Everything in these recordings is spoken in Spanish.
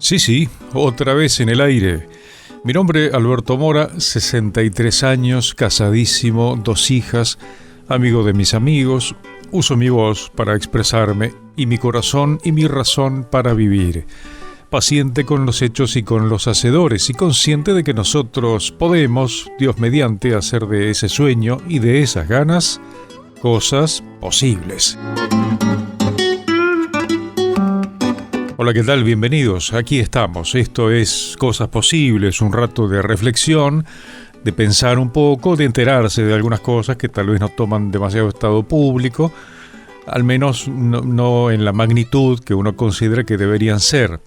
Sí, sí, otra vez en el aire. Mi nombre, Alberto Mora, 63 años, casadísimo, 2 hijas, amigo de mis amigos. Uso mi voz para expresarme y mi corazón y mi razón para vivir. Paciente con los hechos y con los hacedores y consciente de que nosotros podemos, Dios mediante, hacer de ese sueño y de esas ganas cosas posibles. Hola, ¿qué tal? Bienvenidos. Aquí estamos. Esto es Cosas Posibles, un rato de reflexión, de pensar un poco, de enterarse de algunas cosas que tal vez no toman demasiado estado público, al menos no en la magnitud que uno considera que deberían ser,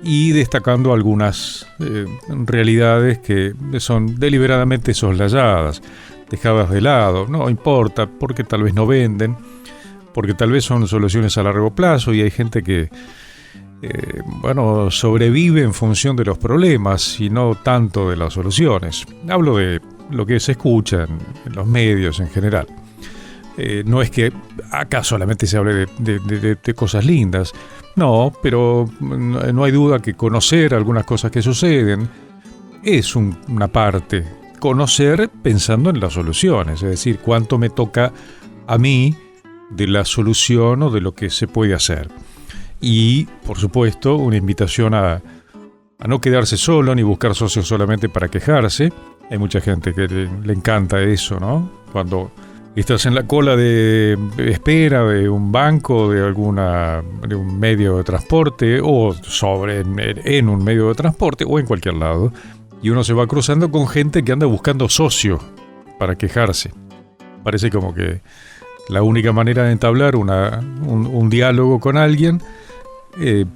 y destacando algunas realidades que son deliberadamente soslayadas, dejadas de lado. No importa, porque tal vez no venden, porque tal vez son soluciones a largo plazo y hay gente que sobrevive en función de los problemas y no tanto de las soluciones. Hablo de lo que se escucha en los medios en general. No es que acá solamente se hable de cosas lindas, no, pero no hay duda que conocer algunas cosas que suceden es una parte. Conocer pensando en las soluciones, es decir, cuánto me toca a mí de la solución o de lo que se puede hacer. Y, por supuesto, una invitación a no quedarse solo ni buscar socios solamente para quejarse. Hay mucha gente que le encanta eso, ¿no? Cuando estás en la cola de espera de un banco, de un medio de transporte, o en un medio de transporte, o en cualquier lado, y uno se va cruzando con gente que anda buscando socios para quejarse. Parece como que la única manera de entablar un diálogo con alguien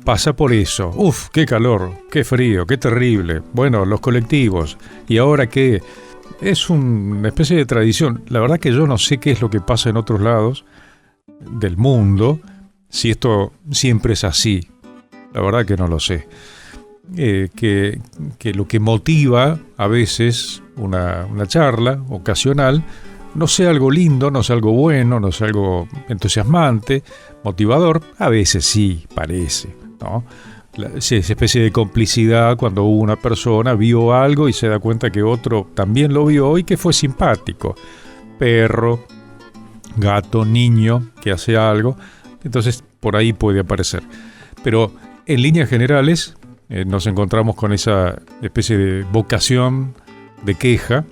pasa por eso. Uf, qué calor, qué frío, qué terrible. Bueno, los colectivos. ¿Y ahora qué? Es una especie de tradición. La verdad que yo no sé qué es lo que pasa en otros lados del mundo, si esto siempre es así. La verdad que no lo sé. Que lo que motiva a veces una charla ocasional no sea algo lindo, no sea algo bueno, no sea algo entusiasmante, motivador. A veces sí, parece, ¿no? Esa especie de complicidad cuando una persona vio algo y se da cuenta que otro también lo vio y que fue simpático. Perro, gato, niño que hace algo. Entonces por ahí puede aparecer. Pero en líneas generales nos encontramos con esa especie de vocación de queja,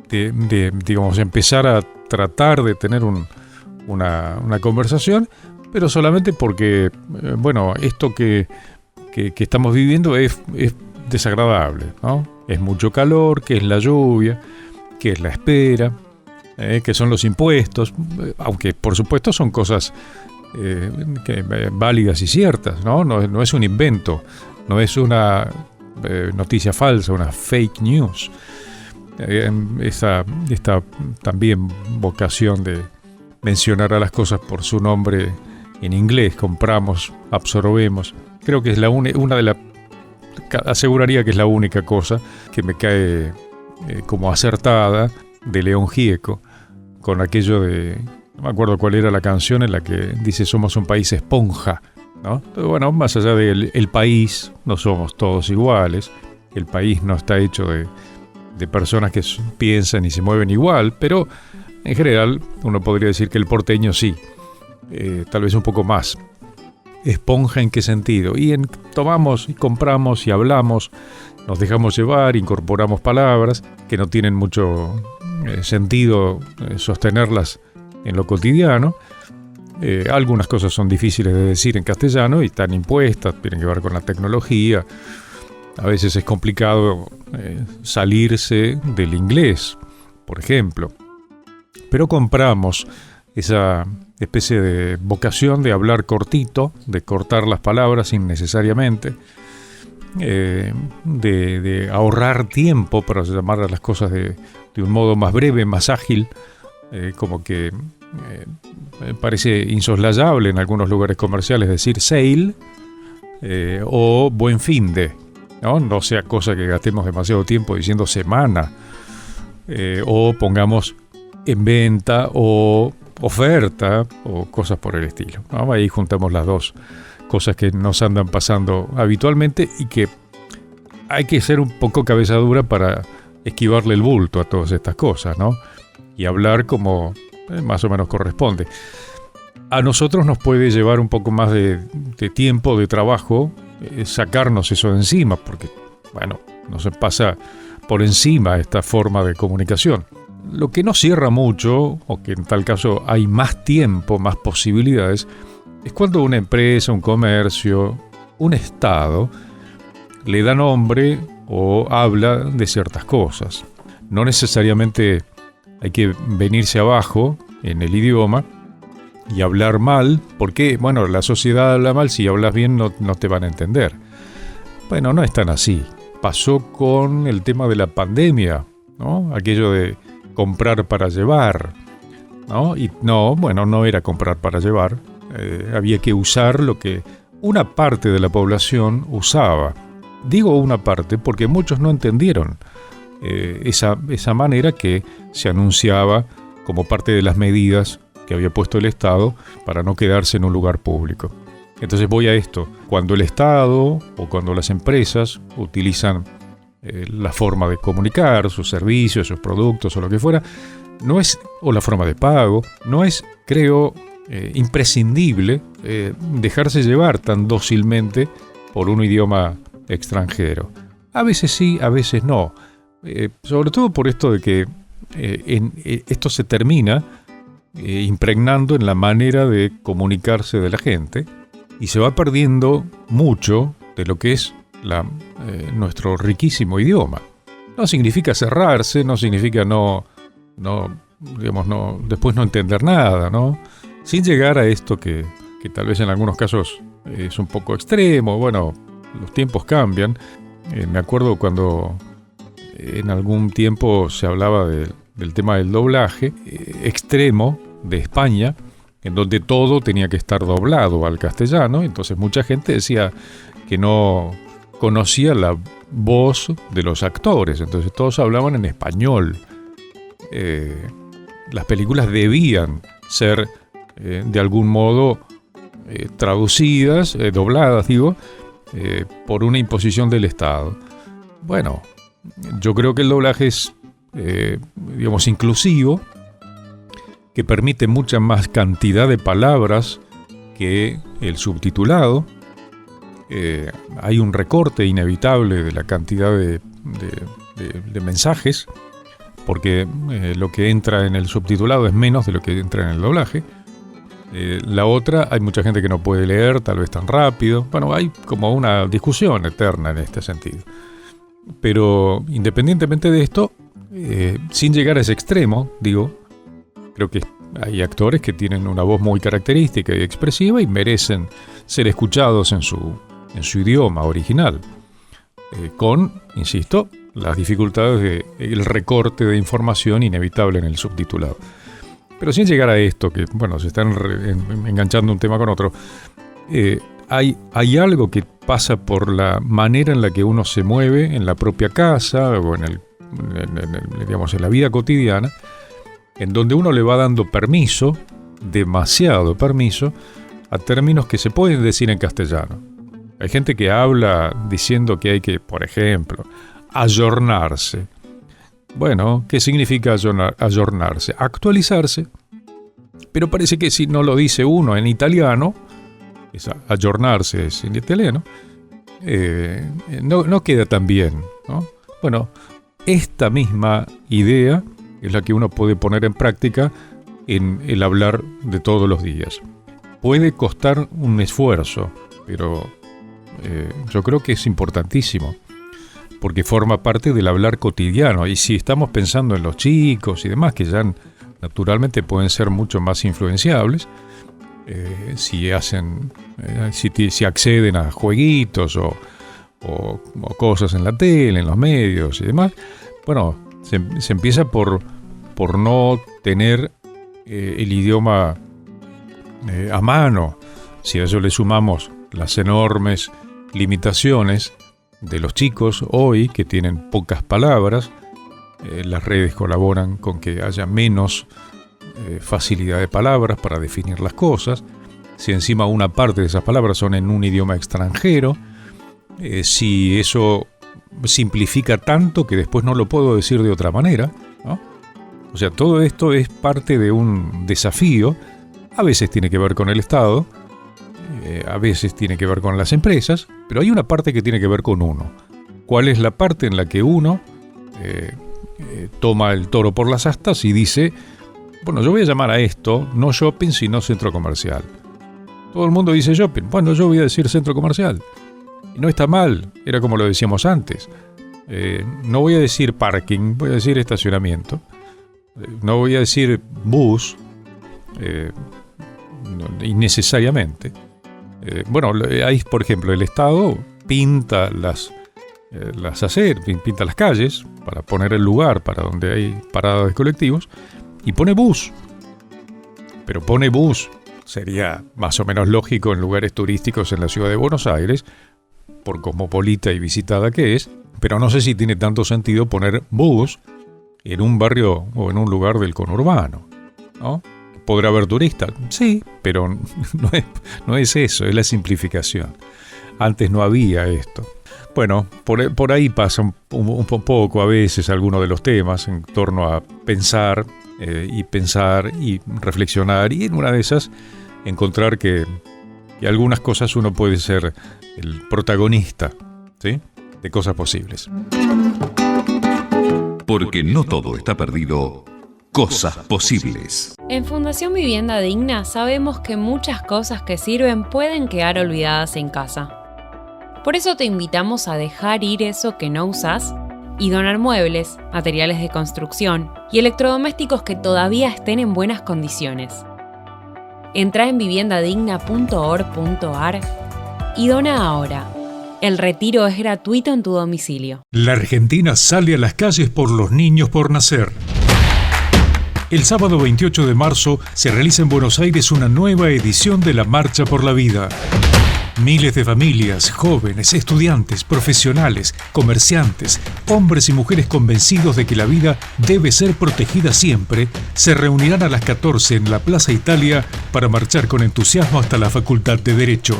digamos, empezar a tratar de tener una conversación, pero solamente porque, esto que estamos viviendo es desagradable, ¿no? Es mucho calor, que es la lluvia, que es la espera, que son los impuestos, aunque por supuesto son cosas válidas y ciertas, ¿no? No es un invento, no es una noticia falsa, una fake news. Esta también vocación de mencionar a las cosas por su nombre en inglés, compramos, absorbemos, creo que es aseguraría que es la única cosa que me cae como acertada de León Gieco, con aquello de, no me acuerdo cuál era la canción en la que dice somos un país esponja, ¿no? Entonces, bueno, más allá del país, no somos todos iguales, el país no está hecho de personas que piensan y se mueven igual, pero en general uno podría decir que el porteño sí, tal vez un poco más. ¿Esponja en qué sentido? Tomamos y compramos y hablamos, nos dejamos llevar, incorporamos palabras que no tienen mucho sentido sostenerlas en lo cotidiano. Algunas cosas son difíciles de decir en castellano y están impuestas, tienen que ver con la tecnología. A veces es complicado salirse del inglés, por ejemplo. Pero compramos esa especie de vocación de hablar cortito, de cortar las palabras innecesariamente, de ahorrar tiempo para llamar a las cosas de un modo más breve, más ágil, como que parece insoslayable en algunos lugares comerciales decir sale o buen fin de. No sea cosa que gastemos demasiado tiempo diciendo semana, o pongamos en venta o oferta o cosas por el estilo, ¿no? Ahí juntamos las dos cosas que nos andan pasando habitualmente y que hay que ser un poco cabeza dura para esquivarle el bulto a todas estas cosas, ¿no? Y hablar como más o menos corresponde. A nosotros nos puede llevar un poco más de tiempo, de trabajo, sacarnos eso de encima, porque, bueno, nos pasa por encima esta forma de comunicación. Lo que no cierra mucho, o que en tal caso hay más tiempo, más posibilidades, es cuando una empresa, un comercio, un Estado le da nombre o habla de ciertas cosas. No necesariamente hay que venirse abajo en el idioma y hablar mal, porque, bueno, la sociedad habla mal, si hablas bien no te van a entender. Bueno, no es tan así. Pasó con el tema de la pandemia, ¿no? Aquello de comprar para llevar, ¿no? Y no era comprar para llevar. Había que usar lo que una parte de la población usaba. Digo una parte porque muchos no entendieron esa manera que se anunciaba como parte de las medidas que había puesto el Estado para no quedarse en un lugar público. Entonces voy a esto. Cuando el Estado o cuando las empresas utilizan la forma de comunicar, sus servicios, sus productos o lo que fuera, o la forma de pago, no es, creo, imprescindible dejarse llevar tan dócilmente por un idioma extranjero. A veces sí, a veces no. Sobre todo por esto de que esto se termina impregnando en la manera de comunicarse de la gente y se va perdiendo mucho de lo que es nuestro riquísimo idioma. No significa cerrarse, no significa después no entender nada, ¿no? Sin llegar a esto que tal vez en algunos casos es un poco extremo. Bueno, los tiempos cambian. Me acuerdo cuando en algún tiempo se hablaba del tema del doblaje extremo de España, en donde todo tenía que estar doblado al castellano. Entonces mucha gente decía que no conocía la voz de los actores, entonces todos hablaban en español. Las películas debían ser de algún modo traducidas, dobladas, por una imposición del Estado. Bueno, yo creo que el doblaje es, inclusivo, que permite mucha más cantidad de palabras que el subtitulado. Hay un recorte inevitable de la cantidad de mensajes, porque lo que entra en el subtitulado es menos de lo que entra en el doblaje. La otra, hay mucha gente que no puede leer, tal vez tan rápido. Bueno, hay como una discusión eterna en este sentido. Pero independientemente de esto, sin llegar a ese extremo, creo que hay actores que tienen una voz muy característica y expresiva y merecen ser escuchados en su idioma original, con, insisto, las dificultades del recorte de información inevitable en el subtitulado. Pero sin llegar a esto, que se están enganchando un tema con otro, hay algo que pasa por la manera en la que uno se mueve en la propia casa o en la vida cotidiana, en donde uno le va dando permiso, demasiado permiso, a términos que se pueden decir en castellano. Hay gente que habla diciendo que hay que, por ejemplo, ayornarse. Bueno, ¿qué significa ayornarse? Actualizarse. Pero parece que si no lo dice uno en italiano, ayornarse es en italiano, no queda tan bien, ¿no? Bueno, esta misma idea es la que uno puede poner en práctica en el hablar de todos los días. Puede costar un esfuerzo, pero yo creo que es importantísimo, porque forma parte del hablar cotidiano. Y si estamos pensando en los chicos y demás, que ya naturalmente pueden ser mucho más influenciables, si acceden a jueguitos o cosas en la tele, en los medios y demás, bueno, se empieza por no tener el idioma a mano. Si a eso le sumamos las enormes limitaciones de los chicos hoy, que tienen pocas palabras, las redes colaboran con que haya menos facilidad de palabras para definir las cosas. si encima una parte de esas palabras son en un idioma extranjero, si eso simplifica tanto que después no lo puedo decir de otra manera, ¿no? O sea, todo esto es parte de un desafío. A veces tiene que ver con el Estado, a veces tiene que ver con las empresas, pero hay una parte que tiene que ver con uno. ¿Cuál es la parte en la que uno toma el toro por las astas y dice, bueno, yo voy a llamar a esto no shopping, sino centro comercial? Todo el mundo dice shopping, bueno, yo voy a decir centro comercial. Y no está mal, era como lo decíamos antes. No voy a decir parking, voy a decir estacionamiento. No voy a decir bus, innecesariamente. Bueno, ahí, por ejemplo, el Estado pinta las aceras, pinta las calles para poner el lugar para donde hay paradas de colectivos y pone bus. Pero pone bus, sería más o menos lógico en lugares turísticos en la ciudad de Buenos Aires, por cosmopolita y visitada que es, pero no sé si tiene tanto sentido poner bus en un barrio o en un lugar del conurbano, ¿no? ¿Podrá haber turistas? Sí, pero no es eso, es la simplificación. Antes no había esto. Bueno, por ahí pasa un poco a veces algunos de los temas en torno a pensar y reflexionar, y en una de esas encontrar que algunas cosas uno puede ser el protagonista, ¿sí?, de cosas posibles. Porque no todo está perdido. Cosas posibles. En Fundación Vivienda Digna sabemos que muchas cosas que sirven pueden quedar olvidadas en casa. Por eso te invitamos a dejar ir eso que no usás y donar muebles, materiales de construcción y electrodomésticos que todavía estén en buenas condiciones. Entrá en viviendadigna.org.ar y dona ahora. El retiro es gratuito en tu domicilio. La Argentina sale a las calles por los niños por nacer. El sábado 28 de marzo se realiza en Buenos Aires una nueva edición de la Marcha por la Vida. Miles de familias, jóvenes, estudiantes, profesionales, comerciantes, hombres y mujeres convencidos de que la vida debe ser protegida siempre, se reunirán a las 14 en la Plaza Italia para marchar con entusiasmo hasta la Facultad de Derecho.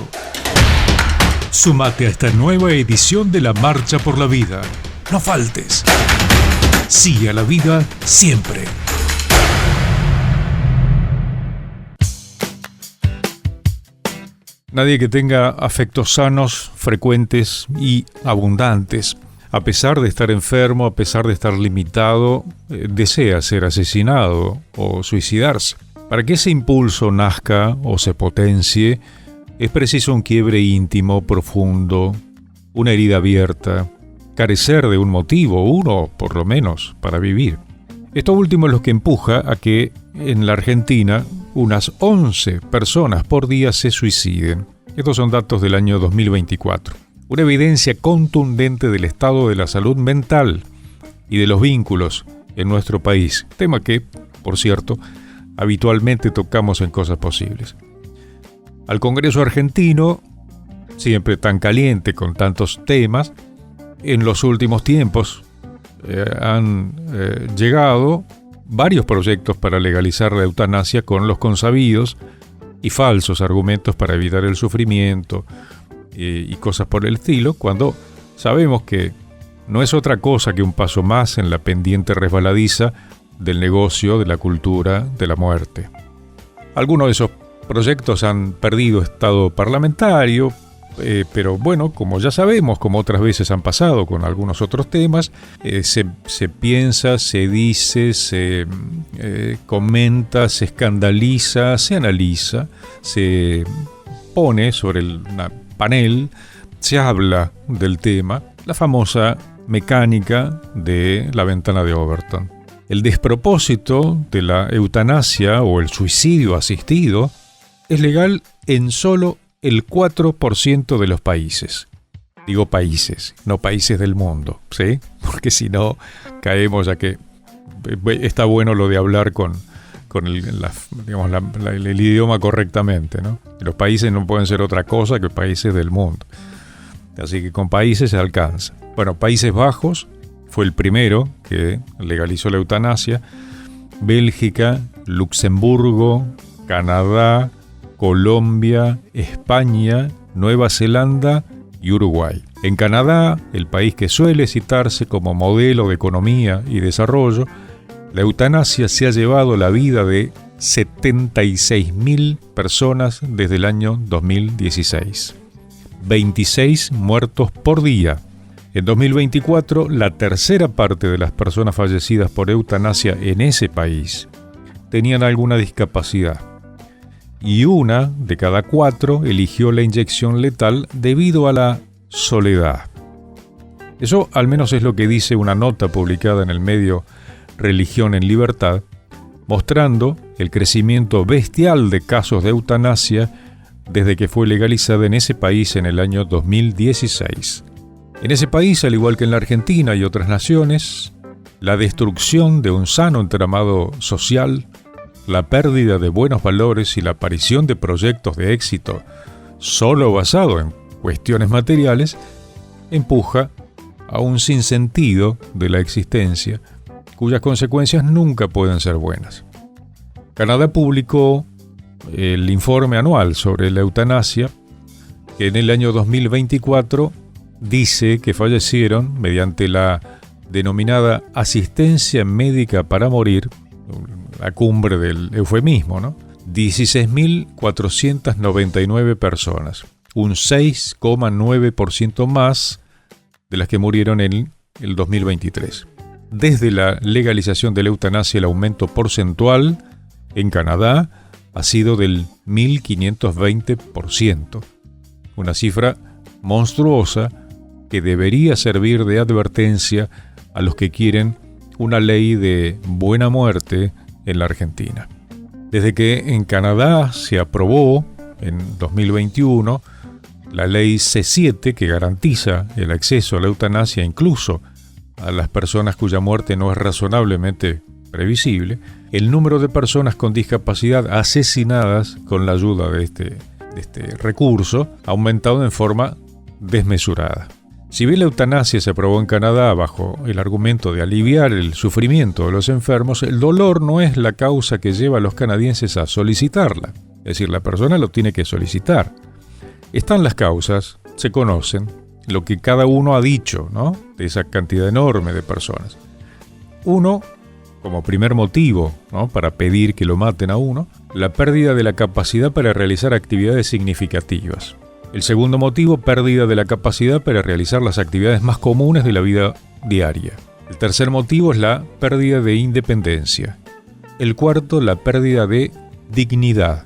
Súmate a esta nueva edición de la Marcha por la Vida. No faltes. Sí a la vida siempre. Nadie que tenga afectos sanos, frecuentes y abundantes, a pesar de estar enfermo, a pesar de estar limitado, desea ser asesinado o suicidarse. Para que ese impulso nazca o se potencie, es preciso un quiebre íntimo, profundo, una herida abierta, carecer de un motivo, uno por lo menos, para vivir. Esto último es lo que empuja a que en la Argentina unas 11 personas por día se suiciden. Estos son datos del año 2024. Una evidencia contundente del estado de la salud mental y de los vínculos en nuestro país. Tema que, por cierto, habitualmente tocamos en Cosas Posibles. Al Congreso argentino, siempre tan caliente con tantos temas, en los últimos tiempos han llegado varios proyectos para legalizar la eutanasia con los consabidos y falsos argumentos para evitar el sufrimiento y cosas por el estilo, cuando sabemos que no es otra cosa que un paso más en la pendiente resbaladiza del negocio de la cultura de la muerte. Algunos de esos proyectos han perdido estado parlamentario, pero bueno, como ya sabemos, como otras veces han pasado con algunos otros temas, se piensa, se dice, se comenta, se escandaliza, se analiza, se pone sobre el panel, se habla del tema, la famosa mecánica de la ventana de Overton. El despropósito de la eutanasia o el suicidio asistido es legal en solo el 4% de los países. Digo países, no países del mundo, ¿sí? Porque si no, caemos ya que está bueno lo de hablar con el idioma correctamente, ¿no? Los países no pueden ser otra cosa que países del mundo. Así que con países se alcanza. Bueno, Países Bajos fue el primero que legalizó la eutanasia. Bélgica, Luxemburgo, Canadá, Colombia, España, Nueva Zelanda y Uruguay. En Canadá, el país que suele citarse como modelo de economía y desarrollo, la eutanasia se ha llevado la vida de 76.000 personas desde el año 2016. 26 muertos por día. En 2024, la tercera parte de las personas fallecidas por eutanasia en ese país tenían alguna discapacidad. Y 1 de cada 4 eligió la inyección letal debido a la soledad. Eso al menos es lo que dice una nota publicada en el medio Religión en Libertad, mostrando el crecimiento bestial de casos de eutanasia desde que fue legalizada en ese país en el año 2016. En ese país, al igual que en la Argentina y otras naciones, la destrucción de un sano entramado social, la pérdida de buenos valores y la aparición de proyectos de éxito solo basado en cuestiones materiales, empuja a un sinsentido de la existencia, cuyas consecuencias nunca pueden ser buenas. Canadá publicó el informe anual sobre la eutanasia, que en el año 2024 dice que fallecieron mediante la denominada asistencia médica para morir, la cumbre del eufemismo, ¿no? 16.499 personas, un 6,9% más de las que murieron en el 2023. Desde la legalización de la eutanasia, el aumento porcentual en Canadá ha sido del 1.520%, una cifra monstruosa que debería servir de advertencia a los que quieren una ley de buena muerte en la Argentina. Desde que en Canadá se aprobó en 2021 la ley C7 que garantiza el acceso a la eutanasia incluso a las personas cuya muerte no es razonablemente previsible, el número de personas con discapacidad asesinadas con la ayuda de este recurso ha aumentado en forma desmesurada. Si bien la eutanasia se aprobó en Canadá bajo el argumento de aliviar el sufrimiento de los enfermos, el dolor no es la causa que lleva a los canadienses a solicitarla. Es decir, la persona lo tiene que solicitar. Están las causas, se conocen, lo que cada uno ha dicho, ¿no?, de esa cantidad enorme de personas. Uno, como primer motivo, ¿no?, para pedir que lo maten a uno, la pérdida de la capacidad para realizar actividades significativas. El segundo motivo, pérdida de la capacidad para realizar las actividades más comunes de la vida diaria. El tercer motivo es la pérdida de independencia. El cuarto, la pérdida de dignidad.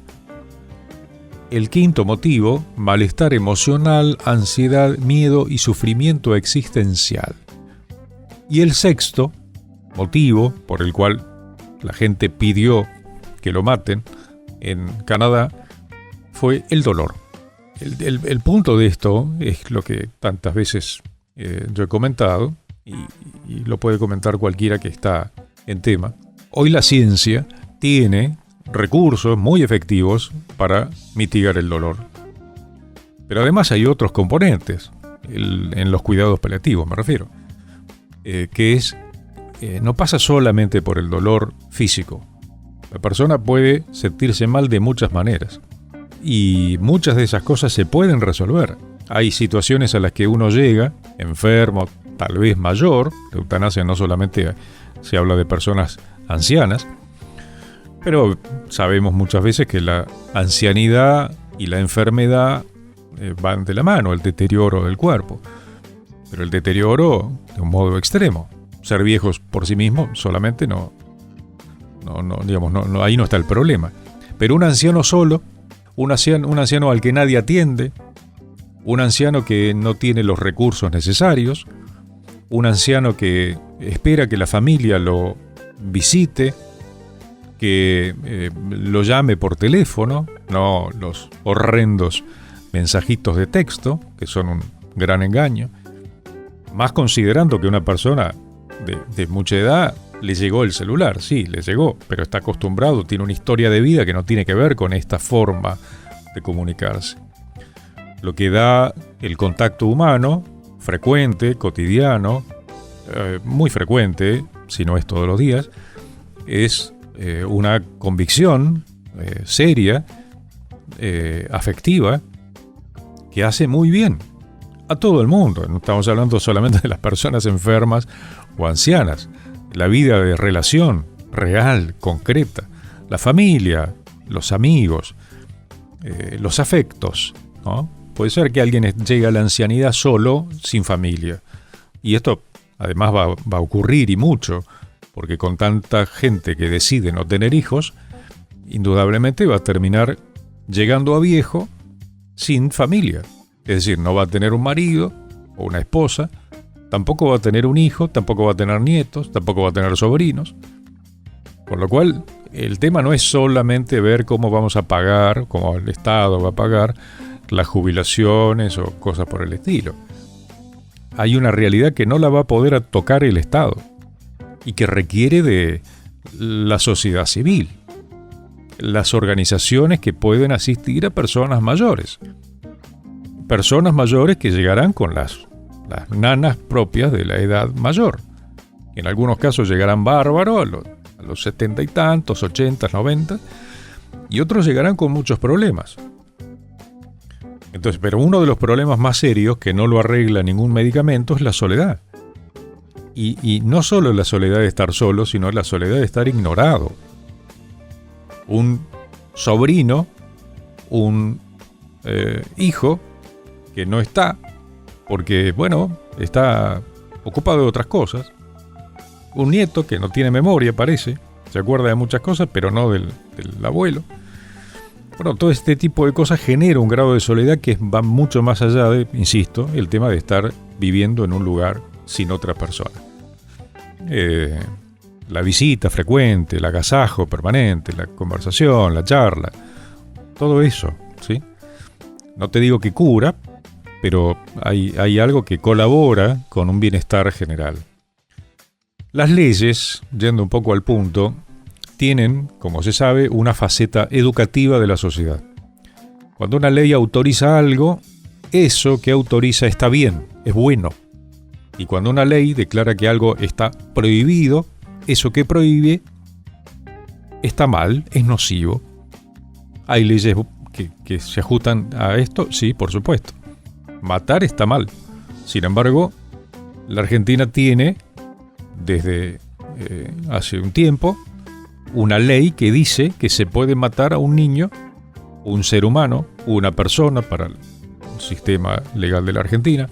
El quinto motivo, malestar emocional, ansiedad, miedo y sufrimiento existencial. Y el sexto motivo por el cual la gente pidió que lo maten en Canadá fue el dolor. El punto de esto es lo que tantas veces yo he comentado y lo puede comentar cualquiera que está en tema. Hoy la ciencia tiene recursos muy efectivos para mitigar el dolor. Pero además hay otros componentes, en los cuidados paliativos me refiero, que es, no pasa solamente por el dolor físico. La persona puede sentirse mal de muchas maneras. Y muchas de esas cosas se pueden resolver. Hay situaciones a las que uno llega, enfermo, tal vez mayor. La eutanasia no solamente se habla de personas ancianas, pero sabemos muchas veces que la ancianidad y la enfermedad van de la mano, el deterioro del cuerpo. Pero el deterioro de un modo extremo. Ser viejos por sí mismos solamente no, ahí no está el problema. Pero un anciano solo, un anciano al que nadie atiende, un anciano que no tiene los recursos necesarios, un anciano que espera que la familia lo visite, que lo llame por teléfono, no los horrendos mensajitos de texto, que son un gran engaño, más considerando que una persona de mucha edad le llegó el celular, sí, le llegó, pero está acostumbrado, tiene una historia de vida que no tiene que ver con esta forma de comunicarse. Lo que da el contacto humano, frecuente, cotidiano, muy frecuente, si no es todos los días, es una convicción seria afectiva que hace muy bien a todo el mundo. No estamos hablando solamente de las personas enfermas o ancianas. La vida de relación real, concreta, la familia, los amigos, los afectos, ¿no? Puede ser que alguien llegue a la ancianidad solo, sin familia. Y esto además va a ocurrir y mucho, porque con tanta gente que decide no tener hijos, indudablemente va a terminar llegando a viejo sin familia. Es decir, no va a tener un marido o una esposa, tampoco va a tener un hijo, tampoco va a tener nietos, tampoco va a tener sobrinos. Con lo cual, el tema no es solamente ver cómo vamos a pagar, cómo el Estado va a pagar las jubilaciones o cosas por el estilo. Hay una realidad que no la va a poder tocar el Estado y que requiere de la sociedad civil, las organizaciones que pueden asistir a personas mayores. Personas mayores que llegarán con las nanas propias de la edad mayor. En algunos casos llegarán bárbaros a los 70 y tantos, 80, 90, y otros llegarán con muchos problemas. Entonces, pero uno de los problemas más serios que no lo arregla ningún medicamento es la soledad. Y no solo la soledad de estar solo, sino la soledad de estar ignorado. Un sobrino, un hijo que no está, porque, bueno, está ocupado de otras cosas. Un nieto que no tiene memoria, parece, se acuerda de muchas cosas, pero no del abuelo. Bueno, todo este tipo de cosas genera un grado de soledad que va mucho más allá de, insisto, el tema de estar viviendo en un lugar sin otra persona. La visita frecuente, el agasajo permanente, la conversación, la charla, todo eso, ¿sí? No te digo que cura, pero hay algo que colabora con un bienestar general. Las leyes, yendo un poco al punto, tienen, como se sabe, una faceta educativa de la sociedad. Cuando una ley autoriza algo, eso que autoriza está bien, es bueno. Y cuando una ley declara que algo está prohibido, eso que prohíbe está mal, es nocivo. ¿Hay leyes que se ajustan a esto? Sí, por supuesto. Matar está mal. Sin embargo, la Argentina tiene, desde hace un tiempo, una ley que dice que se puede matar a un niño, un ser humano, una persona para el sistema legal de la Argentina,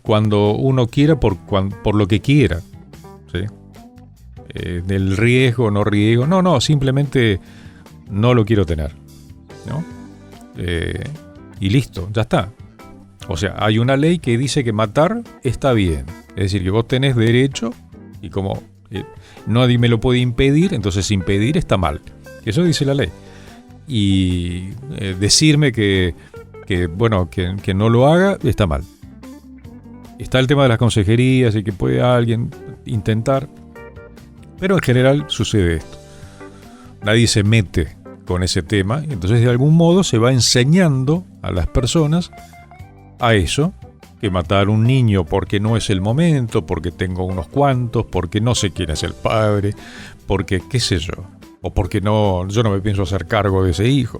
cuando uno quiera, por lo que quiera, ¿sí? Del riesgo, no riesgo, no, simplemente no lo quiero tener, ¿no? Y listo, ya está. O sea, hay una ley que dice que matar está bien, es decir, que vos tenés derecho y como nadie me lo puede impedir, entonces impedir está mal. Eso dice la ley. Y decirme que no lo haga está mal. Está el tema de las consejerías y que puede alguien intentar, pero en general sucede esto. Nadie se mete con ese tema, entonces de algún modo se va enseñando a las personas a eso, que matar a un niño porque no es el momento, porque tengo unos cuantos, porque no sé quién es el padre, porque qué sé yo, o porque yo no me pienso hacer cargo de ese hijo,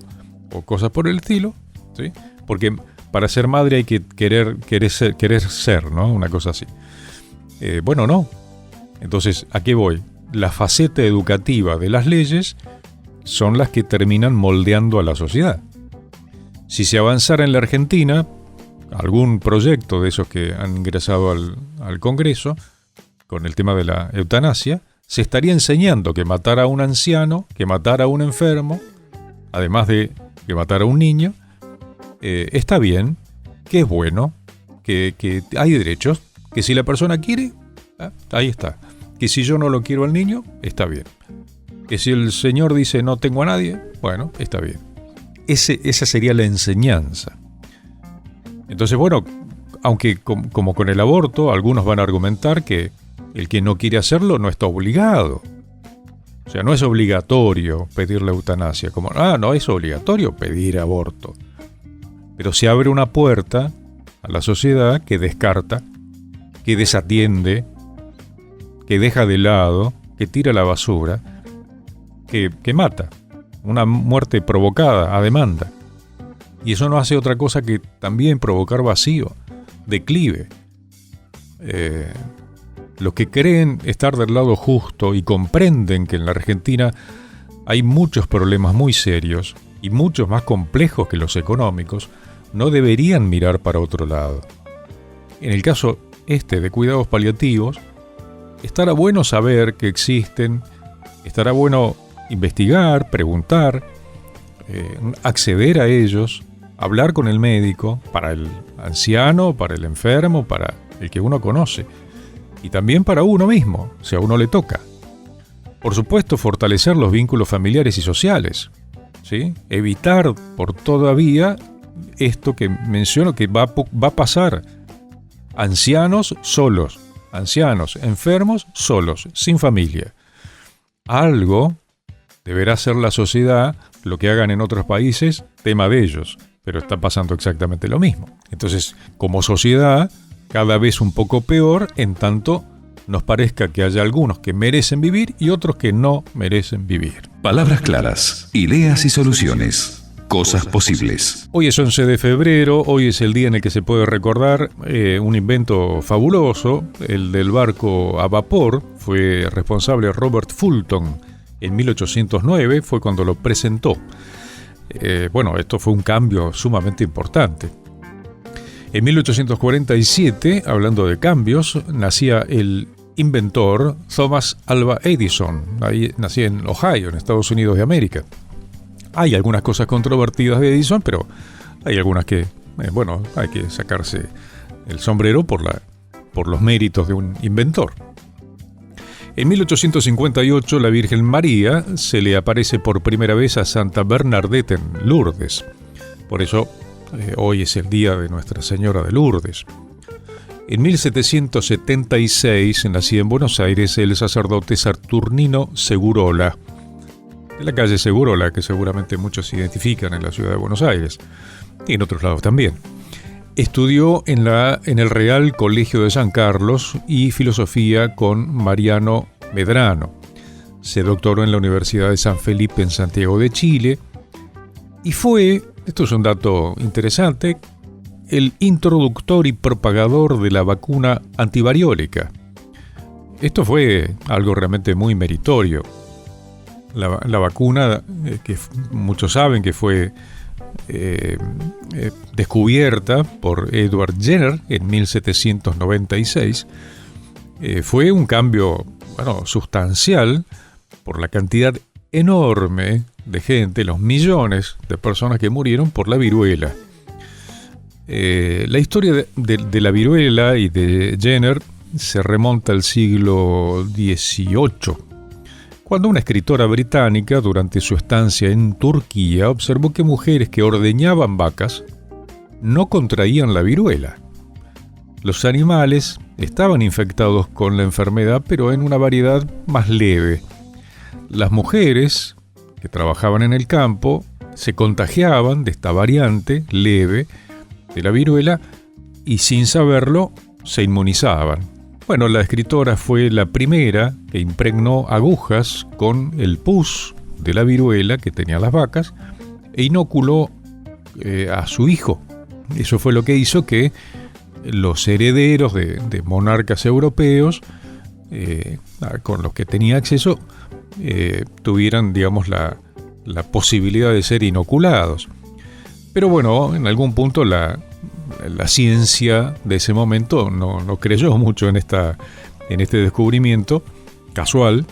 o cosas por el estilo, ¿sí? Porque para ser madre hay que querer ser, ¿no? Una cosa así. Bueno, no. Entonces, ¿a qué voy? La faceta educativa de las leyes son las que terminan moldeando a la sociedad. Si se avanzara en la Argentina algún proyecto de esos que han ingresado al Congreso con el tema de la eutanasia, se estaría enseñando que matar a un anciano, que matar a un enfermo, además de que matar a un niño, está bien, que es bueno, que hay derechos, que si la persona quiere, ahí está. Que si yo no lo quiero al niño, está bien. Que si el señor dice no tengo a nadie, bueno, está bien. Esa sería la enseñanza. Entonces, bueno, aunque como con el aborto, algunos van a argumentar que el que no quiere hacerlo no está obligado. O sea, no es obligatorio pedir la eutanasia. Como, no es obligatorio pedir aborto. Pero se abre una puerta a la sociedad que descarta, que desatiende, que deja de lado, que tira a la basura, que mata. una muerte provocada a demanda. Y eso no hace otra cosa que también provocar vacío, declive. Los que creen estar del lado justo y comprenden que en la Argentina hay muchos problemas muy serios y muchos más complejos que los económicos, no deberían mirar para otro lado. En el caso de cuidados paliativos, estará bueno saber que existen, estará bueno investigar, preguntar, acceder a ellos, hablar con el médico, para el anciano, para el enfermo, para el que uno conoce, y también para uno mismo, si a uno le toca. Por supuesto, fortalecer los vínculos familiares y sociales, ¿sí? Evitar por toda vía esto que menciono que va a pasar. Ancianos solos, ancianos enfermos solos, sin familia. Algo deberá hacer la sociedad, lo que hagan en otros países, tema de ellos, pero está pasando exactamente lo mismo. Entonces, como sociedad, cada vez un poco peor, en tanto nos parezca que haya algunos que merecen vivir y otros que no merecen vivir. Palabras claras, ideas y soluciones. Cosas posibles. Hoy es 11 de febrero, hoy es el día en el que se puede recordar un invento fabuloso, el del barco a vapor. Fue responsable Robert Fulton en 1809, fue cuando lo presentó. Esto fue un cambio sumamente importante. En 1847, hablando de cambios, nacía el inventor Thomas Alva Edison. Ahí nacía en Ohio, en Estados Unidos de América. Hay algunas cosas controvertidas de Edison, pero hay algunas que, hay que sacarse el sombrero por los méritos de un inventor. En 1858, la Virgen María se le aparece por primera vez a Santa Bernadette en Lourdes. Por eso, hoy es el día de Nuestra Señora de Lourdes. En 1776 nacía en Buenos Aires el sacerdote Saturnino Segurola, de la calle Segurola, que seguramente muchos se identifican en la ciudad de Buenos Aires y en otros lados también. Estudió en el Real Colegio de San Carlos y filosofía con Mariano Medrano. Se doctoró en la Universidad de San Felipe en Santiago de Chile y fue, esto es un dato interesante, el introductor y propagador de la vacuna antivariólica. Esto fue algo realmente muy meritorio. La vacuna, que muchos saben que fue descubierta por Edward Jenner en 1796, fue un cambio sustancial por la cantidad enorme de gente, los millones de personas que murieron por la viruela. La historia de la viruela y de Jenner se remonta al siglo XVIII, cuando una escritora británica, durante su estancia en Turquía, observó que mujeres que ordeñaban vacas no contraían la viruela. Los animales estaban infectados con la enfermedad, pero en una variedad más leve. Las mujeres que trabajaban en el campo se contagiaban de esta variante leve de la viruela y, sin saberlo, se inmunizaban. La escritora fue la primera que impregnó agujas con el pus de la viruela que tenían las vacas e inoculó a su hijo. Eso fue lo que hizo que los herederos de monarcas europeos, con los que tenía acceso, tuvieran, la posibilidad de ser inoculados. Pero en algún punto la ciencia de ese momento no creyó mucho en este descubrimiento casual,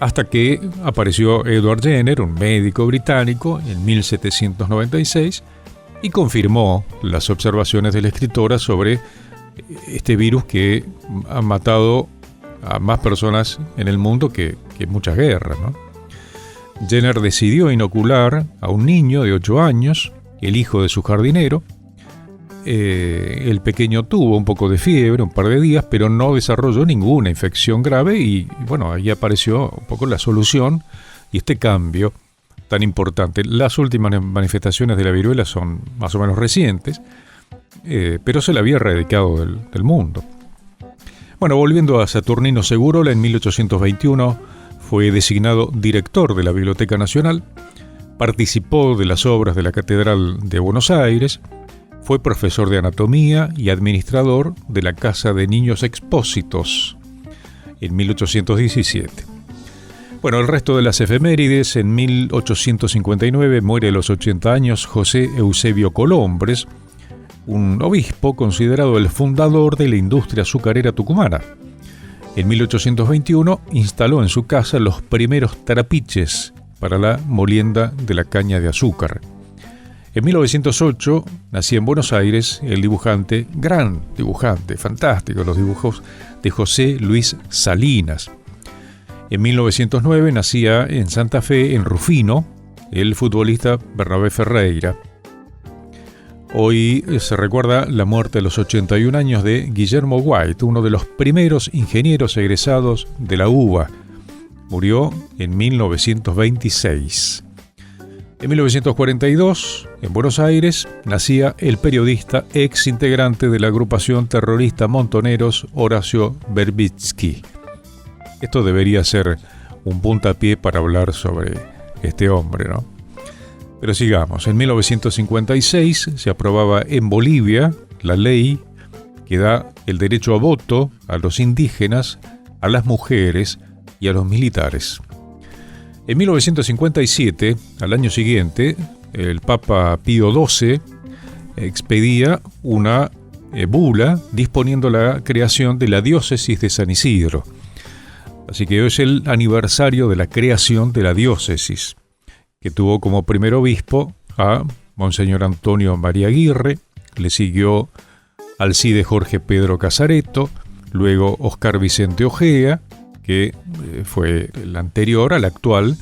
hasta que apareció Edward Jenner, un médico británico, en 1796, y confirmó las observaciones de la escritora sobre este virus que ha matado a más personas en el mundo que muchas guerras, ¿no? Jenner decidió inocular a un niño de 8 años, el hijo de su jardinero. El pequeño tuvo un poco de fiebre, un par de días, pero no desarrolló ninguna infección grave y ahí apareció un poco la solución y este cambio tan importante. Las últimas manifestaciones de la viruela son más o menos recientes, pero se la había erradicado del mundo. Volviendo a Saturnino Segurola, en 1821 fue designado director de la Biblioteca Nacional Participó de las obras de la Catedral de Buenos Aires, fue profesor de anatomía y administrador de la Casa de Niños Expósitos en 1817. Bueno, el resto de las efemérides: en 1859 muere a los 80 años José Eusebio Colombres, un obispo considerado el fundador de la industria azucarera tucumana. En 1821 instaló en su casa los primeros trapiches para la molienda de la caña de azúcar. En 1908 nacía en Buenos Aires el dibujante, gran dibujante, fantástico, los dibujos de José Luis Salinas. En 1909 nacía en Santa Fe, en Rufino, el futbolista Bernabé Ferreira. Hoy se recuerda la muerte a los 81 años de Guillermo White, uno de los primeros ingenieros egresados de la UBA. Murió en 1926. En 1942, en Buenos Aires, nacía el periodista ex integrante de la agrupación terrorista Montoneros, Horacio Verbitsky. Esto debería ser un puntapié para hablar sobre este hombre, ¿no? Pero sigamos. En 1956 se aprobaba en Bolivia la ley que da el derecho a voto a los indígenas, a las mujeres y a los militares. En 1957, al año siguiente, el Papa Pío XII expedía una bula disponiendo la creación de la diócesis de San Isidro. Así que hoy es el aniversario de la creación de la diócesis, que tuvo como primer obispo a Monseñor Antonio María Aguirre, le siguió Alcide Jorge Pedro Casareto, luego Oscar Vicente Ojea, que fue el anterior al actual,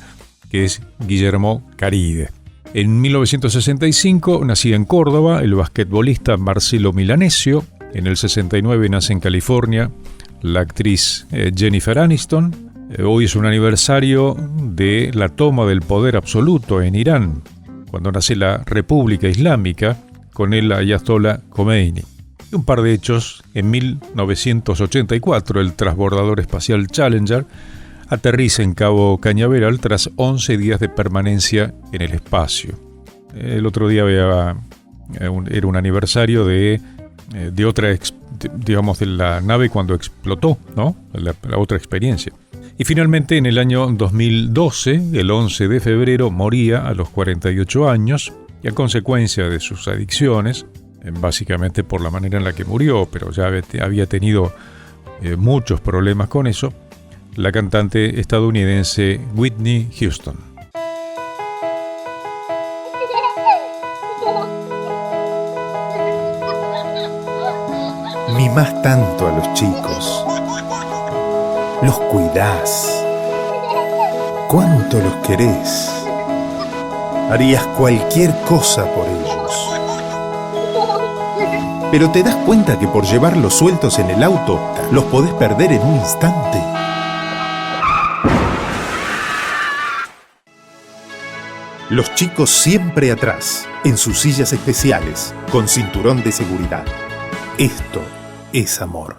que es Guillermo Caride. En 1965 nacía en Córdoba el basquetbolista Marcelo Milanesio. En el 69 nace en California la actriz Jennifer Aniston. Hoy es un aniversario de la toma del poder absoluto en Irán, cuando nace la República Islámica con el Ayatollah Khomeini. Y un par de hechos: en 1984 el transbordador espacial Challenger aterriza en Cabo Cañaveral tras 11 días de permanencia en el espacio. El otro día era un aniversario de otra, digamos, de la nave cuando explotó, ¿no? La otra experiencia. Y finalmente, en el año 2012, el 11 de febrero, moría a los 48 años y a consecuencia de sus adicciones, básicamente por la manera en la que murió, pero ya había tenido muchos problemas con eso, la cantante estadounidense Whitney Houston. Mimás tanto a los chicos, los cuidás, cuánto los querés, harías cualquier cosa por ellos. Pero te das cuenta que por llevarlos sueltos en el auto, los podés perder en un instante. Los chicos siempre atrás, en sus sillas especiales, con cinturón de seguridad. Esto es amor.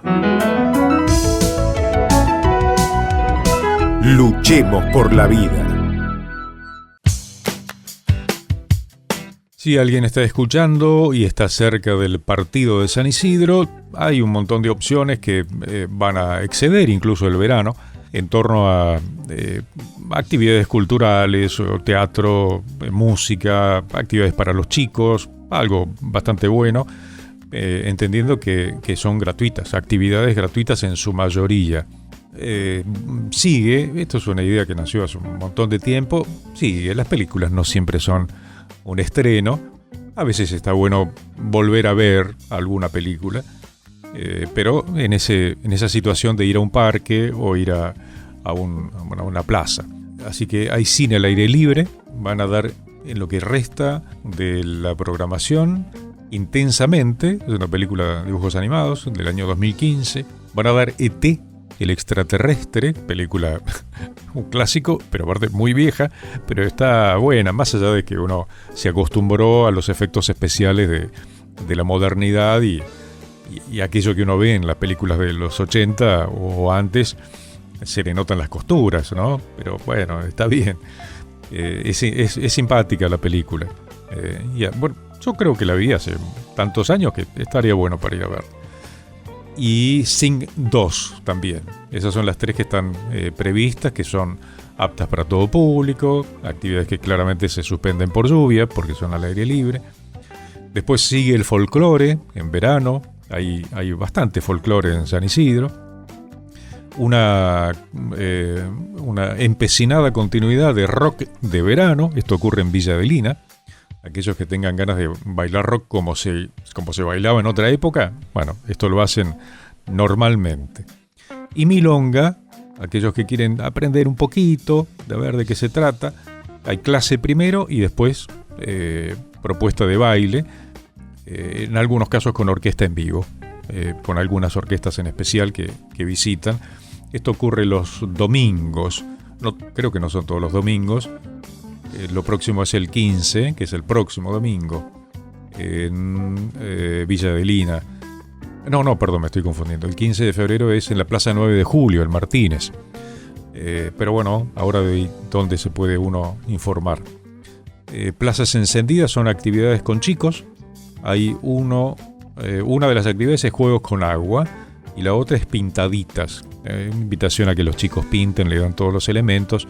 Luchemos por la vida. Si alguien está escuchando y está cerca del partido de San Isidro, hay un montón de opciones que van a exceder incluso el verano en torno a actividades culturales, teatro, música, actividades para los chicos, algo bastante bueno, entendiendo que son gratuitas, actividades gratuitas en su mayoría. Sigue, esto es una idea que nació hace un montón de tiempo, sigue, las películas no siempre son un estreno, a veces está bueno volver a ver alguna película, pero en esa situación de ir a un parque o ir a una plaza. Así que hay cine al aire libre, van a dar en lo que resta de la programación Intensamente, es una película de dibujos animados del año 2015, van a dar E.T., el extraterrestre, película un clásico, pero aparte muy vieja, pero está buena, más allá de que uno se acostumbró a los efectos especiales de la modernidad y aquello que uno ve en las películas de los 80 o antes, se le notan las costuras, ¿no? Pero bueno, está bien. Es simpática la película. Bueno, yo creo que la vi hace tantos años que estaría bueno para ir a ver. Y Sing 2 también. Esas son las 3 que están previstas, que son aptas para todo público, actividades que claramente se suspenden por lluvia porque son al aire libre. Después sigue el folclore en verano, hay bastante folclore en San Isidro. Una empecinada continuidad de rock de verano, esto ocurre en Villa Adelina. Aquellos que tengan ganas de bailar rock como se bailaba en otra época, bueno, esto lo hacen normalmente. Y milonga, aquellos que quieren aprender un poquito, de ver de qué se trata, hay clase primero y después propuesta de baile, en algunos casos con orquesta en vivo, con algunas orquestas en especial que visitan. Esto ocurre los domingos, creo que no son todos los domingos. Lo próximo es el 15, que es el próximo domingo, en Villa Adelina. Perdón, me estoy confundiendo. El 15 de febrero es en la Plaza 9 de Julio, en Martínez. Pero bueno, ahora de dónde se puede uno informar. Plazas encendidas son actividades con chicos. Hay una de las actividades es juegos con agua y la otra es pintaditas. Invitación a que los chicos pinten, le dan todos los elementos,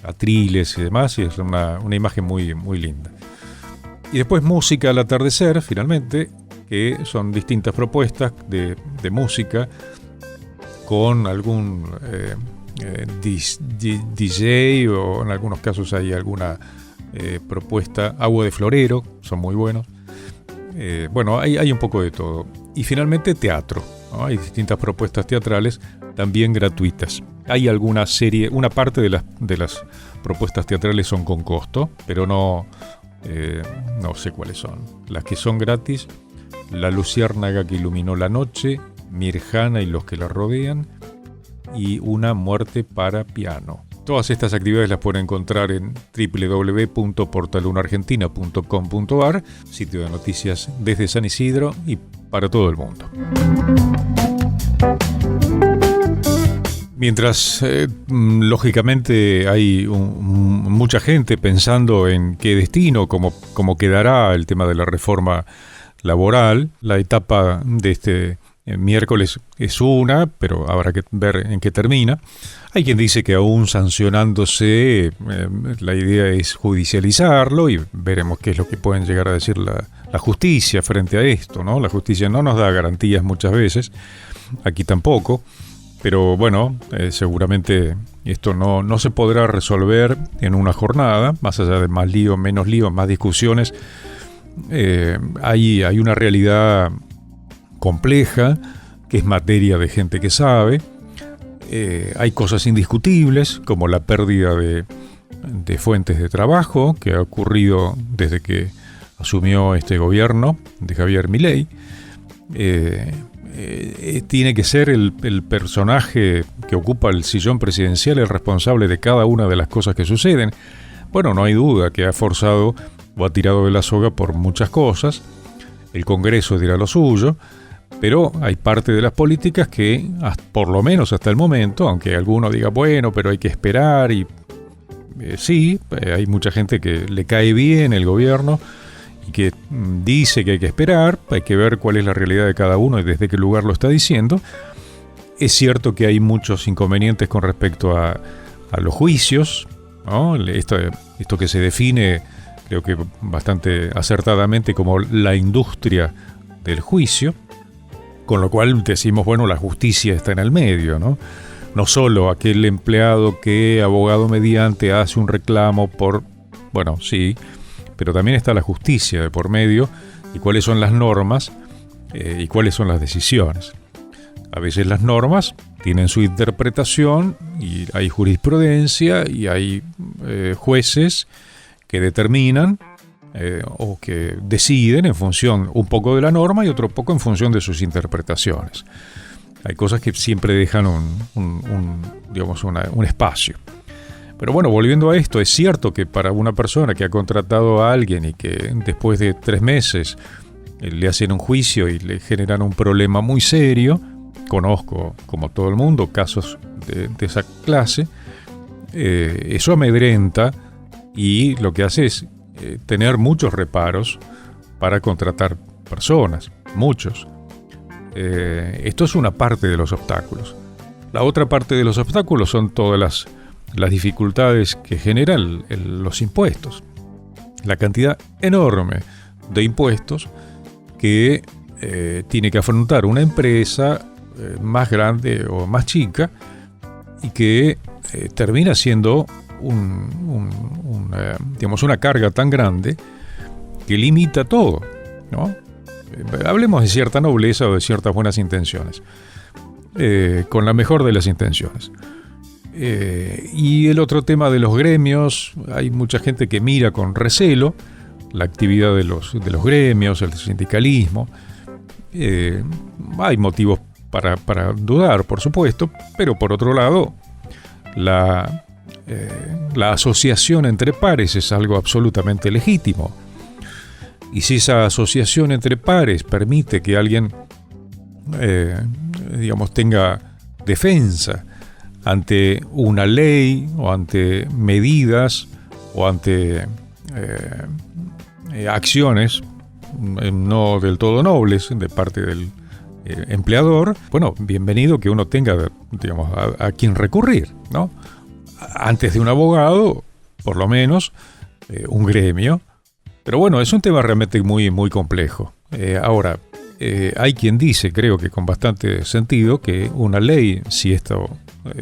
atriles y demás, y es una imagen muy, muy linda. Y después música al atardecer, finalmente, que son distintas propuestas de música con algún DJ, o en algunos casos hay alguna propuesta. Agua de Florero, son muy buenos. Bueno, hay un poco de todo. Y finalmente teatro, ¿no? Hay distintas propuestas teatrales también gratuitas. Hay alguna serie, una parte de las propuestas teatrales son con costo, pero no sé cuáles son. Las que son gratis: La luciérnaga que iluminó la noche, Mirjana y los que la rodean, y Una muerte para piano. Todas estas actividades las pueden encontrar en www.portalunargentina.com.ar, sitio de noticias desde San Isidro y para todo el mundo. Mientras, lógicamente, hay mucha gente pensando en qué destino, cómo quedará el tema de la reforma laboral. La etapa de este miércoles es una, pero habrá que ver en qué termina. Hay quien dice que aún sancionándose, la idea es judicializarlo y veremos qué es lo que pueden llegar a decir la justicia frente a esto, ¿no? La justicia no nos da garantías muchas veces, aquí tampoco, pero bueno, seguramente esto no se podrá resolver en una jornada, más allá de más lío, menos lío, más discusiones. Hay una realidad compleja que es materia de gente que sabe. Hay cosas indiscutibles como la pérdida de fuentes de trabajo que ha ocurrido desde que asumió este gobierno de Javier Milei. Tiene que ser el personaje que ocupa el sillón presidencial el responsable de cada una de las cosas que suceden. Bueno, no hay duda que ha forzado o ha tirado de la soga por muchas cosas. El Congreso dirá lo suyo, pero hay parte de las políticas que, por lo menos hasta el momento, aunque alguno diga, bueno, pero hay que esperar, y sí, hay mucha gente que le cae bien el gobierno y que dice que hay que esperar, hay que ver cuál es la realidad de cada uno y desde qué lugar lo está diciendo. Es cierto que hay muchos inconvenientes con respecto a los juicios, ¿no? Esto que se define, creo que bastante acertadamente, como la industria del juicio, con lo cual decimos, bueno, la justicia está en el medio, ¿no? No solo aquel empleado que, abogado mediante, hace un reclamo por, bueno, sí, pero también está la justicia de por medio y cuáles son las normas y cuáles son las decisiones. A veces las normas tienen su interpretación y hay jurisprudencia y hay jueces que determinan o que deciden en función un poco de la norma y otro poco en función de sus interpretaciones. Hay cosas que siempre dejan un espacio. Pero bueno, volviendo a esto, es cierto que para una persona que ha contratado a alguien y que después de 3 meses le hacen un juicio y le generan un problema muy serio, conozco, como todo el mundo, casos de esa clase, eso amedrenta y lo que hace es tener muchos reparos para contratar personas, muchos. Esto es una parte de los obstáculos. La otra parte de los obstáculos son todas las dificultades que generan los impuestos. La cantidad enorme de impuestos que tiene que afrontar una empresa más grande o más chica y que termina siendo una carga tan grande que limita todo, ¿no? Hablemos de cierta nobleza o de ciertas buenas intenciones, con la mejor de las intenciones. Y el otro tema de los gremios, hay mucha gente que mira con recelo la actividad de los gremios, el sindicalismo. Hay motivos para dudar, por supuesto, pero por otro lado, la asociación entre pares es algo absolutamente legítimo. Y si esa asociación entre pares permite que alguien, tenga defensa ante una ley o ante medidas o ante acciones no del todo nobles de parte del empleador, bueno, bienvenido que uno tenga, a quien recurrir, ¿no? Antes de un abogado, por lo menos, un gremio. Pero bueno, es un tema realmente muy, muy complejo. Ahora, hay quien dice, creo que con bastante sentido, que una ley, si esto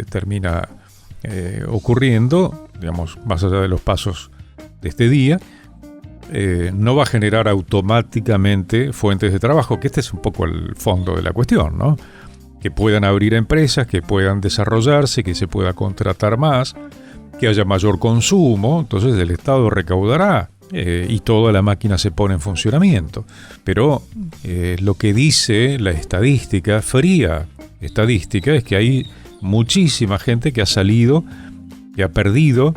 termina ocurriendo, más allá de los pasos de este día, no va a generar automáticamente fuentes de trabajo, que este es un poco el fondo de la cuestión, ¿no? Que puedan abrir empresas, que puedan desarrollarse, que se pueda contratar más, que haya mayor consumo, entonces el Estado recaudará y toda la máquina se pone en funcionamiento. Pero lo que dice la estadística, fría estadística, es que hay muchísima gente que ha salido, que ha perdido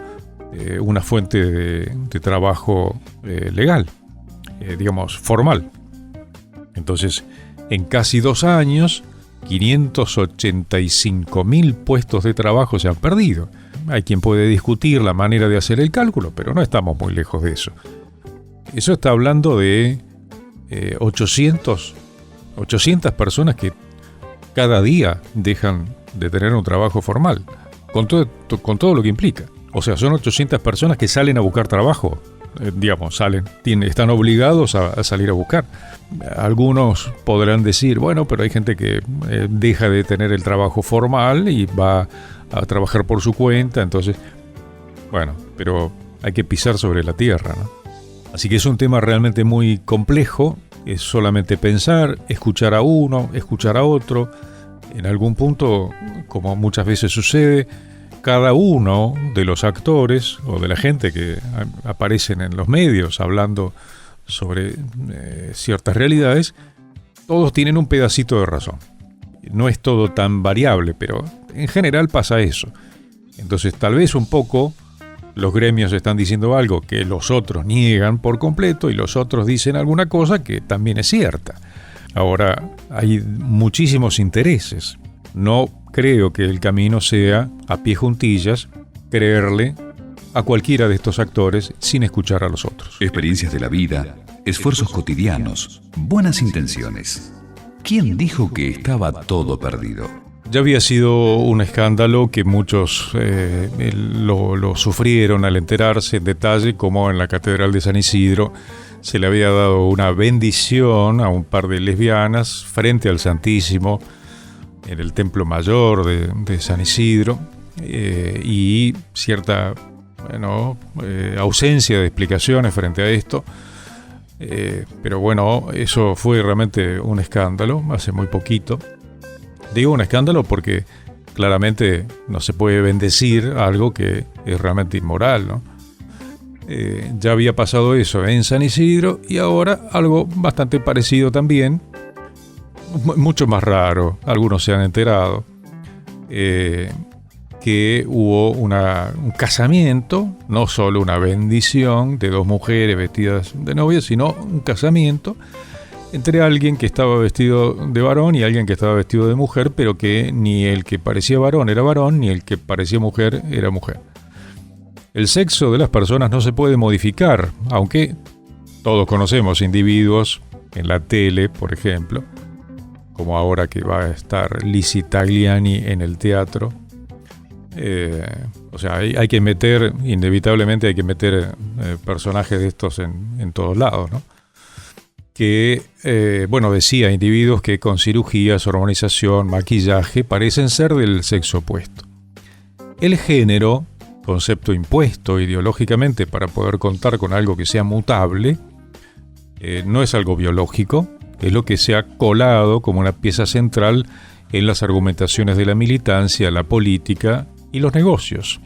una fuente de trabajo legal, formal. Entonces, en casi 2 años, 585.000 puestos de trabajo se han perdido. Hay quien puede discutir la manera de hacer el cálculo, pero no estamos muy lejos de eso. Eso está hablando de 800 personas que cada día dejan de tener un trabajo formal, con todo lo que implica. O sea, son 800 personas que salen a buscar trabajo, están obligados a salir a buscar. Algunos podrán decir, bueno, pero hay gente que deja de tener el trabajo formal y va a trabajar por su cuenta, entonces, bueno, pero hay que pisar sobre la tierra, ¿no? Así que es un tema realmente muy complejo, es solamente pensar, escuchar a uno, escuchar a otro. En algún punto, como muchas veces sucede, cada uno de los actores o de la gente que aparecen en los medios hablando sobre ciertas realidades, todos tienen un pedacito de razón. No es todo tan variable, pero en general pasa eso. Entonces, tal vez un poco los gremios están diciendo algo que los otros niegan por completo y los otros dicen alguna cosa que también es cierta. Ahora, hay muchísimos intereses. No creo que el camino sea, a pie juntillas, creerle a cualquiera de estos actores sin escuchar a los otros. Experiencias de la vida, esfuerzos cotidianos, buenas intenciones. ¿Quién dijo que estaba todo perdido? Ya había sido un escándalo que muchos lo sufrieron al enterarse en detalle, como en la Catedral de San Isidro se le había dado una bendición a un par de lesbianas frente al Santísimo en el Templo Mayor de San Isidro, y cierta ausencia de explicaciones frente a esto. Pero bueno, eso fue realmente un escándalo hace muy poquito. Digo un escándalo porque claramente no se puede bendecir algo que es realmente inmoral, ¿no? Ya había pasado eso en San Isidro y ahora algo bastante parecido también, mucho más raro, algunos se han enterado, que hubo un casamiento, no solo una bendición de 2 mujeres vestidas de novias, sino un casamiento entre alguien que estaba vestido de varón y alguien que estaba vestido de mujer, pero que ni el que parecía varón era varón, ni el que parecía mujer era mujer. El sexo de las personas no se puede modificar, aunque todos conocemos individuos en la tele, por ejemplo, como ahora que va a estar Lizzie Tagliani en el teatro. O sea, hay que meter, inevitablemente hay que meter personajes de estos en todos lados, ¿no? Que, decía, individuos que con cirugías, hormonización, maquillaje, parecen ser del sexo opuesto. El género, concepto impuesto ideológicamente para poder contar con algo que sea mutable, no es algo biológico, es lo que se ha colado como una pieza central en las argumentaciones de la militancia, la política y los negocios.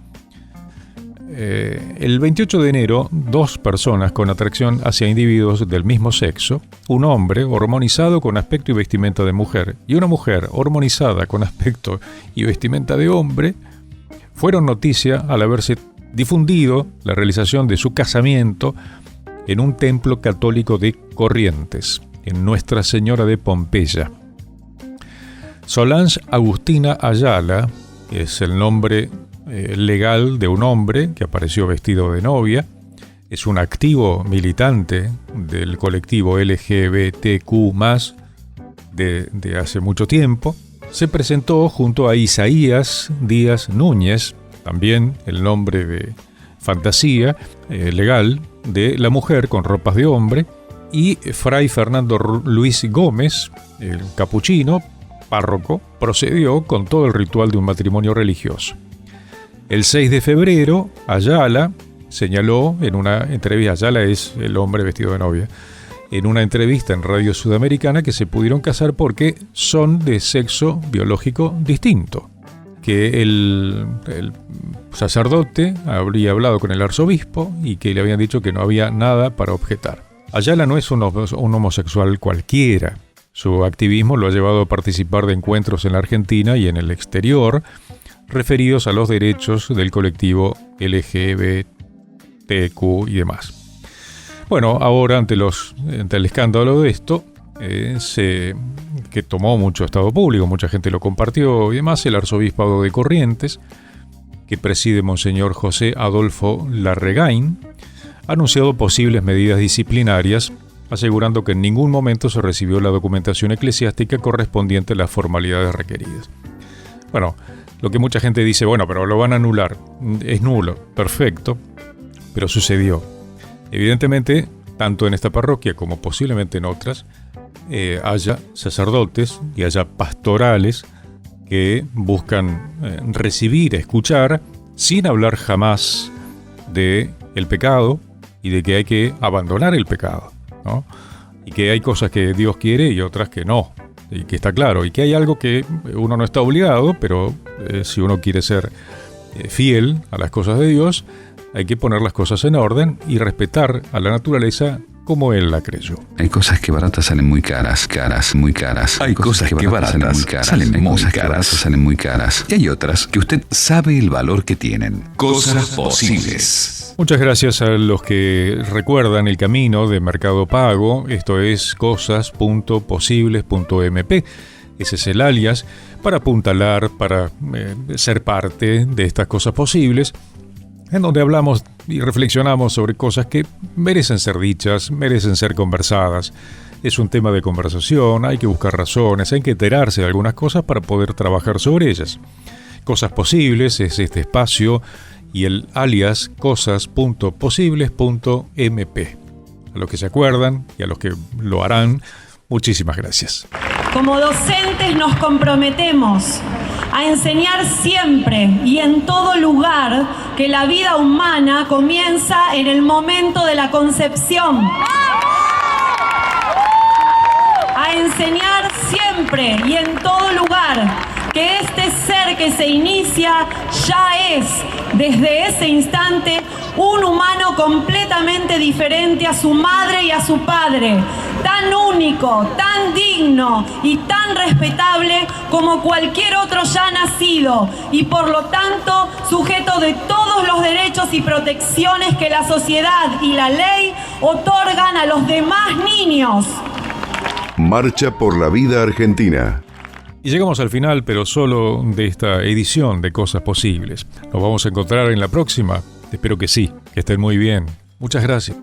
El 28 de enero, 2 personas con atracción hacia individuos del mismo sexo, un hombre hormonizado con aspecto y vestimenta de mujer y una mujer hormonizada con aspecto y vestimenta de hombre, fueron noticia al haberse difundido la realización de su casamiento en un templo católico de Corrientes, en Nuestra Señora de Pompeya. Solange Agustina Ayala es el nombre legal de un hombre que apareció vestido de novia. Es un activo militante del colectivo LGBTQ+, de hace mucho tiempo. Se presentó junto a Isaías Díaz Núñez, también el nombre de fantasía legal de la mujer con ropas de hombre, y Fray Fernando Luis Gómez, el capuchino, párroco, procedió con todo el ritual de un matrimonio religioso. El 6 de febrero, Ayala señaló en una entrevista, Ayala es el hombre vestido de novia, en una entrevista en Radio Sudamericana, que se pudieron casar porque son de sexo biológico distinto, que el sacerdote habría hablado con el arzobispo y que le habían dicho que no había nada para objetar. Ayala no es un homosexual cualquiera. Su activismo lo ha llevado a participar de encuentros en la Argentina y en el exterior referidos a los derechos del colectivo LGBTQ y demás. Bueno, ahora ante el escándalo de esto, que tomó mucho estado público, mucha gente lo compartió y demás, el arzobispado de Corrientes, que preside Monseñor José Adolfo Larregain, ha anunciado posibles medidas disciplinarias, asegurando que en ningún momento se recibió la documentación eclesiástica correspondiente a las formalidades requeridas. Bueno, lo que mucha gente dice, bueno, pero lo van a anular, es nulo, perfecto, pero sucedió. Evidentemente, tanto en esta parroquia como posiblemente en otras, haya sacerdotes y haya pastorales que buscan recibir, escuchar, sin hablar jamás de el pecado y de que hay que abandonar el pecado, ¿no? Y que hay cosas que Dios quiere y otras que no, y que está claro, y que hay algo que uno no está obligado, pero si uno quiere ser fiel a las cosas de Dios, hay que poner las cosas en orden y respetar a la naturaleza como Él la creyó. Hay cosas que baratas salen muy caras, muy caras. Hay cosas que baratas salen muy caras, salen muy caras. Y hay otras que usted sabe el valor que tienen. Cosas posibles. Muchas gracias a los que recuerdan el camino de Mercado Pago. Esto es cosas.posibles.mp. Ese es el alias para apuntalar, para ser parte de estas cosas posibles, en donde hablamos y reflexionamos sobre cosas que merecen ser dichas, merecen ser conversadas. Es un tema de conversación, hay que buscar razones, hay que enterarse de algunas cosas para poder trabajar sobre ellas. Cosas Posibles es este espacio y el alias cosas.posibles.mp. A los que se acuerdan y a los que lo harán, muchísimas gracias. Como docentes nos comprometemos a enseñar siempre y en todo lugar que la vida humana comienza en el momento de la concepción. A enseñar siempre y en todo lugar que este ser que se inicia ya es, desde ese instante, un humano completamente diferente a su madre y a su padre, tan único, tan digno y tan respetable como cualquier otro ya nacido, y por lo tanto sujeto de todos los derechos y protecciones que la sociedad y la ley otorgan a los demás niños. Marcha por la Vida Argentina. Y llegamos al final, pero solo de esta edición de Cosas Posibles. Nos vamos a encontrar en la próxima, Espero que sí, que estén muy bien. Muchas gracias.